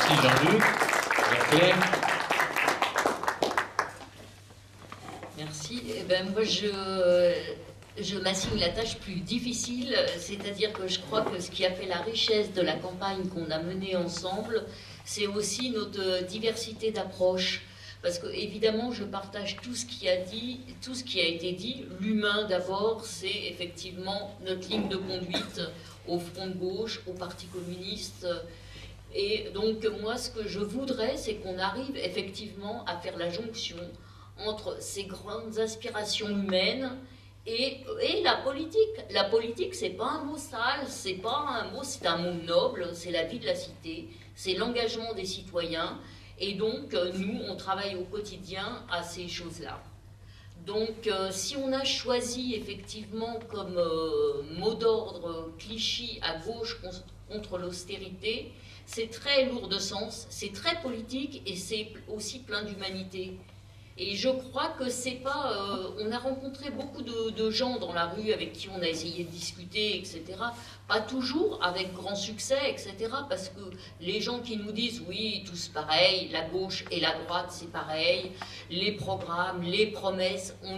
Merci Jean-Luc. Claire. Merci. Eh ben, moi, je m'assigne la tâche plus difficile, c'est-à-dire que je crois que ce qui a fait la richesse de la campagne qu'on a menée ensemble, c'est aussi notre diversité d'approche. Parce que, évidemment, je partage tout ce qui a été dit. L'humain, d'abord, c'est effectivement notre ligne de conduite au Front de gauche, au Parti communiste. Et donc, moi, ce que je voudrais, c'est qu'on arrive effectivement à faire la jonction entre ces grandes aspirations humaines et la politique. La politique, c'est pas un mot sale, c'est un mot noble, c'est la vie de la cité, c'est l'engagement des citoyens. Et donc, nous, on travaille au quotidien à ces choses-là. Donc, si on a choisi effectivement comme mot d'ordre Clichy à gauche contre l'austérité, c'est très lourd de sens, c'est très politique et c'est aussi plein d'humanité. Et je crois que c'est pas... on a rencontré beaucoup de gens dans la rue avec qui on a essayé de discuter, etc. Pas toujours avec grand succès, etc. Parce que les gens qui nous disent, oui, tous pareil, la gauche et la droite, c'est pareil, les programmes, les promesses, on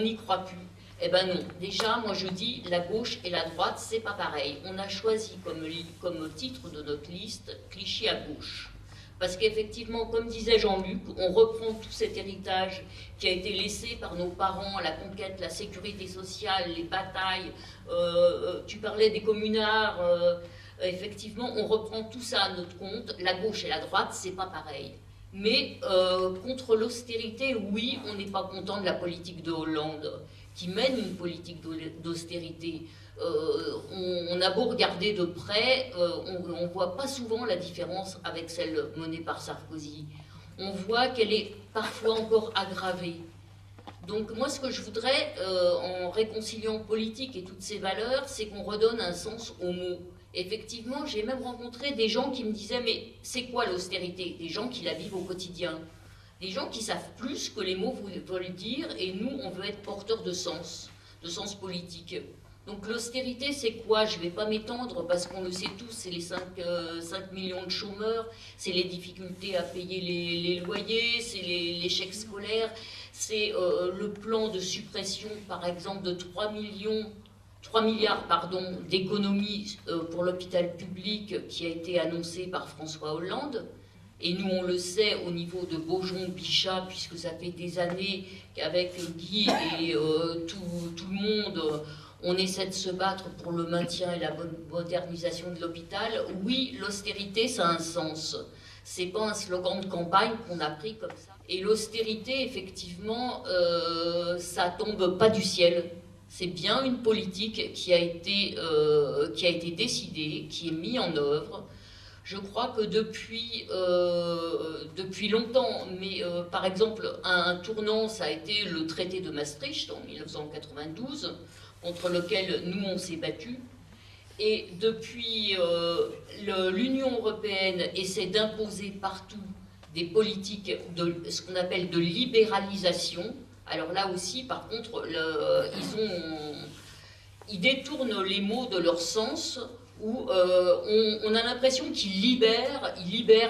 n'y croit plus. Eh ben non. Déjà, moi je dis, la gauche et la droite, c'est pas pareil. On a choisi comme titre de notre liste, Clichy à gauche. Parce qu'effectivement, comme disait Jean-Luc, on reprend tout cet héritage qui a été laissé par nos parents, la conquête, la sécurité sociale, les batailles. Tu parlais des communards, effectivement, on reprend tout ça à notre compte. La gauche et la droite, c'est pas pareil. Mais contre l'austérité, oui, on n'est pas content de la politique de Hollande, qui mène une politique d'austérité. On a beau regarder de près, on ne voit pas souvent la différence avec celle menée par Sarkozy. On voit qu'elle est parfois encore aggravée. Donc moi, ce que je voudrais, en réconciliant politique et toutes ces valeurs, c'est qu'on redonne un sens aux mots. Effectivement, j'ai même rencontré des gens qui me disaient « mais c'est quoi l'austérité ?» Des gens qui la vivent au quotidien. Des gens qui savent plus que les mots veulent dire, et nous, on veut être porteurs de sens politique. Donc l'austérité, c'est quoi? Je ne vais pas m'étendre parce qu'on le sait tous, c'est les 5 millions de chômeurs, c'est les difficultés à payer les loyers, c'est les chèques scolaires, c'est le plan de suppression, par exemple, de 3 milliards d'économies pour l'hôpital public qui a été annoncé par François Hollande. Et nous, on le sait au niveau de Beaujon-Bichat, puisque ça fait des années qu'avec Guy et tout le monde, on essaie de se battre pour le maintien et la bonne modernisation de l'hôpital. Oui, l'austérité, ça a un sens. C'est pas un slogan de campagne qu'on a pris comme ça. Et l'austérité, effectivement, ça tombe pas du ciel. C'est bien une politique qui a été décidée, qui est mise en œuvre. Je crois que depuis longtemps, mais par exemple, un tournant, ça a été le traité de Maastricht en 1992, contre lequel nous, on s'est battus. Et depuis, l'Union européenne essaie d'imposer partout des politiques de ce qu'on appelle de libéralisation. Alors là aussi, par contre, ils détournent les mots de leur sens, où on a l'impression qu'ils libèrent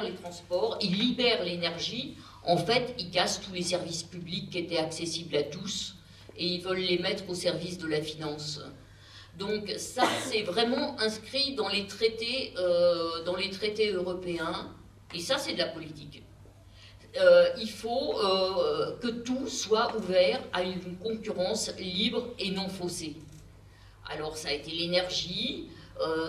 les transports, ils libèrent l'énergie. En fait, ils cassent tous les services publics qui étaient accessibles à tous et ils veulent les mettre au service de la finance. Donc ça, c'est vraiment inscrit dans les traités européens, et ça, c'est de la politique. Il faut que tout soit ouvert à une concurrence libre et non faussée. Alors ça a été l'énergie,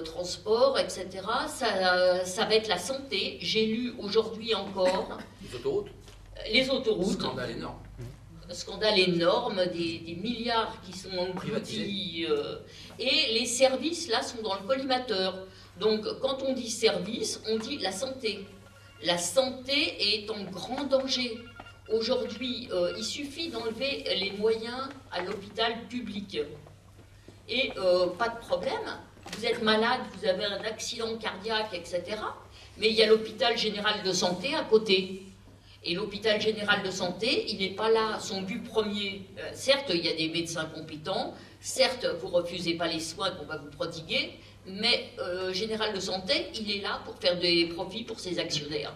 transport, etc. Ça va être la santé. J'ai lu aujourd'hui encore... Les autoroutes. Les autoroutes. Scandale énorme. Scandale énorme, des milliards qui sont engloutis. Et les services, là, sont dans le collimateur. Donc, quand on dit service, on dit la santé. La santé est en grand danger. Aujourd'hui, il suffit d'enlever les moyens à l'hôpital public. Et pas de problème. Vous êtes malade, vous avez un accident cardiaque, etc. Mais il y a l'hôpital général de santé à côté. Et l'hôpital général de santé, il n'est pas là. Son but premier, certes, il y a des médecins compétents, certes, vous ne refusez pas les soins qu'on va vous prodiguer, Mais Général de Santé, il est là pour faire des profits pour ses actionnaire.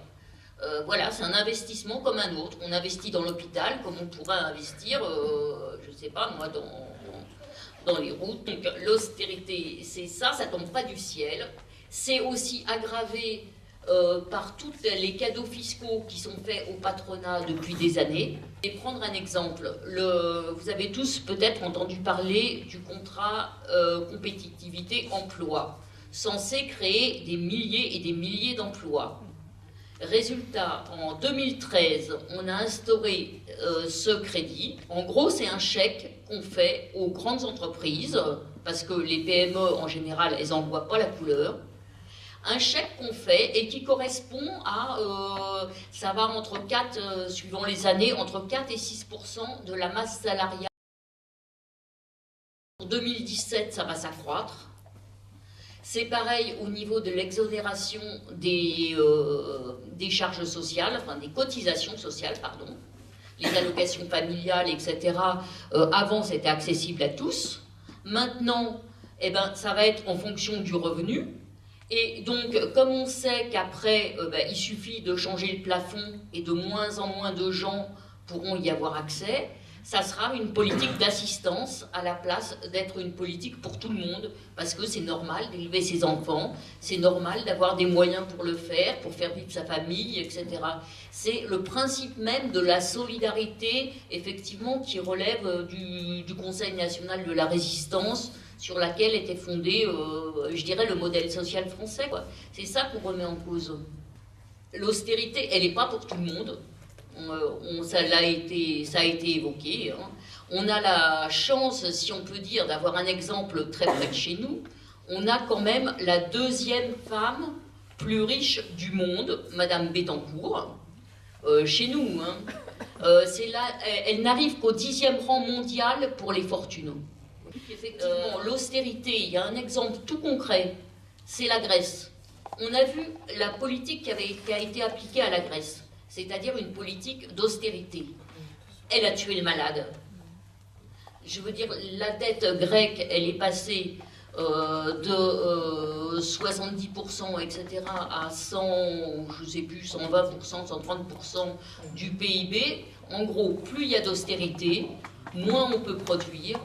Voilà, c'est un investissement comme un autre. On investit dans l'hôpital comme on pourrait investir, je ne sais pas moi, dans les routes. Donc l'austérité, c'est ça, ça tombe pas du ciel. C'est aussi aggravé par tous les cadeaux fiscaux qui sont faits au patronat depuis des années. Et prendre un exemple, vous avez tous peut-être entendu parler du contrat compétitivité-emploi, censé créer des milliers et des milliers d'emplois. Résultat, en 2013, on a instauré ce crédit. En gros, c'est un chèque qu'on fait aux grandes entreprises, parce que les PME, en général, elles n'en voient pas la couleur. Un chèque qu'on fait et qui correspond à, ça va entre 4, suivant les années, entre 4 et 6% de la masse salariale. En 2017, ça va s'accroître. C'est pareil au niveau de l'exonération des charges sociales, enfin des cotisations sociales, pardon. Les allocations familiales, etc. Avant, c'était accessible à tous. Maintenant, eh ben, ça va être en fonction du revenu. Et donc, comme on sait qu'après, il suffit de changer le plafond et de moins en moins de gens pourront y avoir accès, ça sera une politique d'assistance à la place d'être une politique pour tout le monde, parce que c'est normal d'élever ses enfants, c'est normal d'avoir des moyens pour le faire, pour faire vivre sa famille, etc. C'est le principe même de la solidarité, effectivement, qui relève du Conseil national de la résistance, sur laquelle était fondé, je dirais, le modèle social français. C'est ça qu'on remet en cause. L'austérité, elle n'est pas pour tout le monde. Ça a été évoqué. Hein. On a la chance, si on peut dire, d'avoir un exemple très près de chez nous. On a quand même la deuxième femme plus riche du monde, Madame Bettencourt, chez nous. Hein. Elle n'arrive qu'au 10e rang mondial pour les fortunes. Effectivement, l'austérité, il y a un exemple tout concret, c'est la Grèce. On a vu la politique qui a été appliquée à la Grèce, c'est-à-dire une politique d'austérité. Elle a tué le malade. Je veux dire, la dette grecque, elle est passée de 70%, etc., à 100, je ne sais plus, 120%, 130% du PIB. En gros, plus il y a d'austérité, moins on peut produire,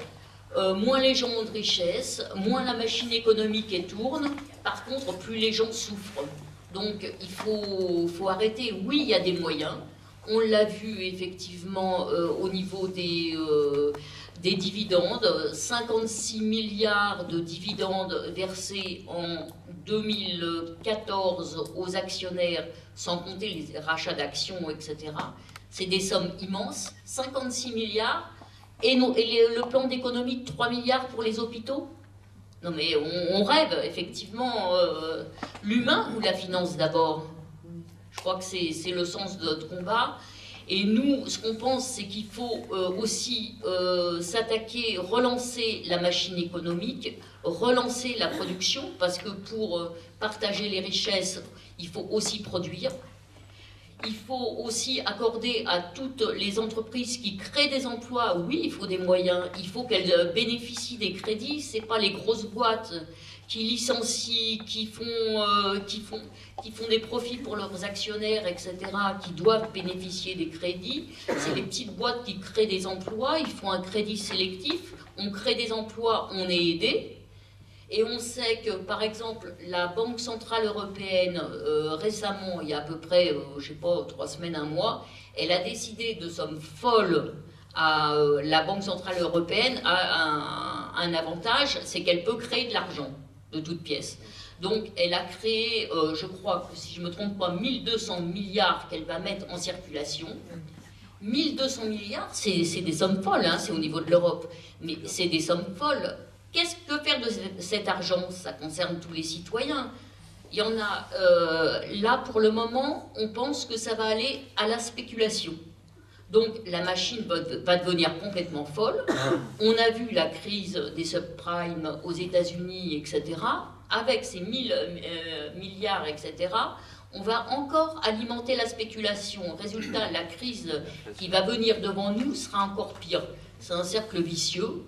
moins les gens ont de richesse, moins la machine économique tourne. Par contre, plus les gens souffrent. Donc, il faut arrêter. Oui, il y a des moyens. On l'a vu effectivement au niveau des dividendes. 56 milliards de dividendes versés en 2014 aux actionnaires, sans compter les rachats d'actions, etc. C'est des sommes immenses. 56 milliards. Et le plan d'économie de 3 milliards pour les hôpitaux? Non mais on rêve, effectivement, l'humain ou la finance d'abord? Je crois que c'est le sens de notre combat. Et nous, ce qu'on pense, c'est qu'il faut aussi s'attaquer, relancer la machine économique, relancer la production, parce que pour partager les richesses, il faut aussi produire. Il faut aussi accorder à toutes les entreprises qui créent des emplois, oui, il faut des moyens, il faut qu'elles bénéficient des crédits. C'est pas les grosses boîtes qui licencient, qui font des profits pour leurs actionnaires, etc., qui doivent bénéficier des crédits. C'est les petites boîtes qui créent des emplois, ils font un crédit sélectif, on crée des emplois, on est aidé. Et on sait que, par exemple, la Banque Centrale Européenne, récemment, il y a à peu près, je ne sais pas, 3 semaines, 1 mois, elle a décidé de sommes folles à la Banque Centrale Européenne a un avantage, c'est qu'elle peut créer de l'argent de toutes pièces. Donc, elle a créé, je crois, si je ne me trompe pas, 1200 milliards qu'elle va mettre en circulation. 1200 milliards, c'est des sommes folles, hein, c'est au niveau de l'Europe, mais c'est des sommes folles. Qu'est-ce que faire de cet argent? Ça concerne tous les citoyens. Il y en a, là pour le moment, on pense que ça va aller à la spéculation. Donc la machine va devenir complètement folle. On a vu la crise des subprimes aux États-Unis, etc. Avec ces 1000 milliards, etc., on va encore alimenter la spéculation. Résultat, la crise qui va venir devant nous sera encore pire. C'est un cercle vicieux.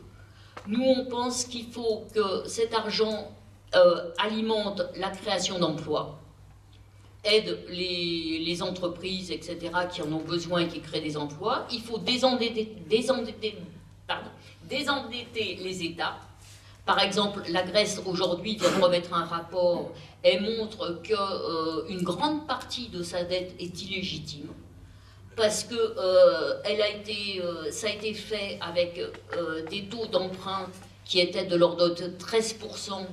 Nous, on pense qu'il faut que cet argent alimente la création d'emplois, aide les entreprises, etc., qui en ont besoin et qui créent des emplois. Il faut désendetter les États. Par exemple, la Grèce, aujourd'hui, vient de remettre un rapport et montre qu'une grande partie de sa dette est illégitime, parce que ça a été fait avec des taux d'emprunt qui étaient de l'ordre de 13%,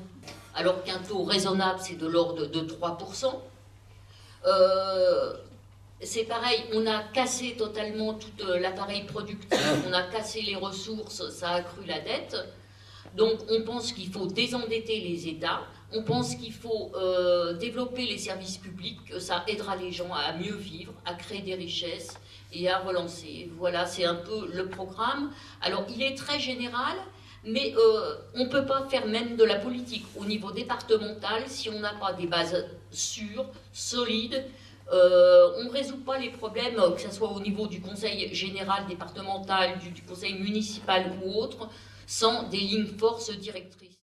alors qu'un taux raisonnable, c'est de l'ordre de 3%. C'est pareil, on a cassé totalement tout l'appareil productif, on a cassé les ressources, ça a accru la dette. Donc on pense qu'il faut désendetter les États, on pense qu'il faut développer les services publics, que ça aidera les gens à mieux vivre, à créer des richesses et à relancer. Voilà, c'est un peu le programme. Alors il est très général, mais on ne peut pas faire même de la politique au niveau départemental si on n'a pas des bases sûres, solides. On ne résout pas les problèmes, que ce soit au niveau du conseil général départemental, du conseil municipal ou autre, sans des lignes forces directrices.